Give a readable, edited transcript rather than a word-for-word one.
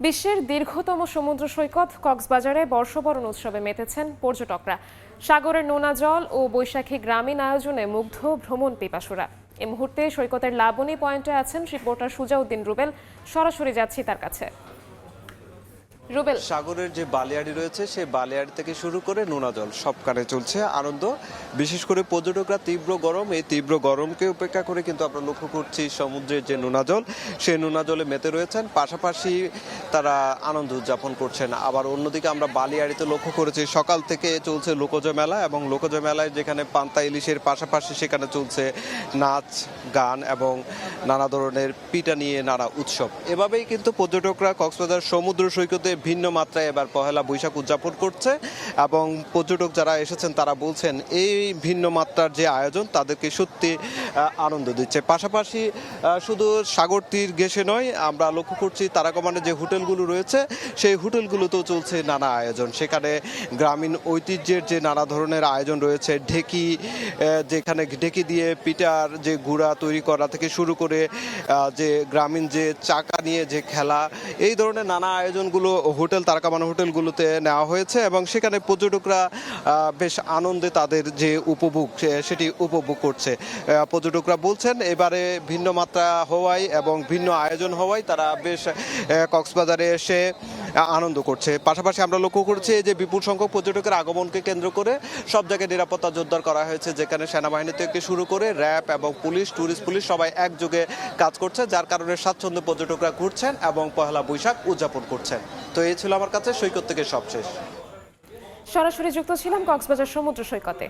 বিশ্বের দীর্ঘতম সমুদ্র সৈকত কক্সবাজারে বর্ষবরণ উৎসবে মেতেছেন পর্যটকরা। সাগরের নোনা জল ও বৈশাখী গ্রামীণ আয়োজনে মুগ্ধ ভ্রমণ পিপাসুরা। এই মুহূর্তে সৈকতের লাবণী পয়েন্টে আছেন রিপোর্টার সুজাউদ্দিন রুবেল। সরাসরি যাচ্ছি তার কাছে। রুবেল, সাগরের যে বালিয়াড়ি রয়েছে সেই বালিয়াড়ি থেকে শুরু করে নোনা জল সবখানে চলছে আনন্দ। বিশেষ করে পর্যটকরা তীব্র গরম, এই তীব্র গরমকে উপেক্ষা করে কিন্তু আমরা লক্ষ্য করছি সমুদ্রের যে নোনা জল সেই নোনা জলে মেতে রয়েছেন, পাশাপাশি তারা আনন্দ উদযাপন করছেন। আবার অন্যদিকে আমরা বালিয়াড়িতে লক্ষ্য করেছি সকাল থেকে চলছে লোকজ মেলা, এবং লোকজ মেলায় যেখানে পান্তা ইলিশের পাশাপাশি সেখানে চলছে নাচ গান এবং নানা ধরনের পিঠা নিয়ে নানা উৎসব। এভাবেই কিন্তু পর্যটকরা কক্সবাজার সমুদ্র সৈকতে ভিন্ন মাত্রায় এবার পহেলা বৈশাখ উদযাপন করছে, এবং পর্যটক যারা এসেছেন তারা বলছেন এই ভিন্ন মাত্রার যে আয়োজন তাদেরকে সত্যি আনন্দ দিচ্ছে। পাশাপাশি শুধু সাগর তীর ঘেঁষে নয়, আমরা লক্ষ্য করছি তারাকমানের যে হোটেলগুলো রয়েছে সেই হোটেলগুলোতেও চলছে নানা আয়োজন। সেখানে গ্রামীণ ঐতিহ্যের যে নানা ধরনের আয়োজন রয়েছে, ঢেকি, যেখানে ঢেকি দিয়ে পিঠার যে গুঁড়া তৈরি করা থেকে শুরু করে যে গ্রামীণ যে চাকা নিয়ে যে খেলা, এই ধরনের নানা আয়োজনগুলো হোটেল তারাকামান হোটেলগুলোতে নেওয়া হয়েছে, এবং সেখানে পর্যটকরা বেশ আনন্দে তাদের যে উপভোগ সেটি উপভোগ করছে। পর্যটকরা বলছেন এবারে ভিন্ন মাত্রা হওয়ায় এবং ভিন্ন আয়োজন হওয়ায় তারা বেশ কক্সবাজারে এসে আনন্দ করছে। পাশাপাশি আমরা লক্ষ্য করছি যে বিপুল সংখ্যক পর্যটকের আগমনকে কেন্দ্র করে সব জায়গায় নিরাপত্তা জোরদার করা হয়েছে, যেখানে সেনাবাহিনী থেকে শুরু করে র্যাব এবং পুলিশ, ট্যুরিস্ট পুলিশ সবাই একযোগে কাজ করছে, যার কারণে স্বাচ্ছন্দ্যে পর্যটকরা ঘুরছেন এবং পহেলা বৈশাখ উদযাপন করছেন। তো এই ছিল আমার কাছে সৈকত থেকে সবশেষ। সরাসরি যুক্ত ছিলাম কক্সবাজার সমুদ্র সৈকতে।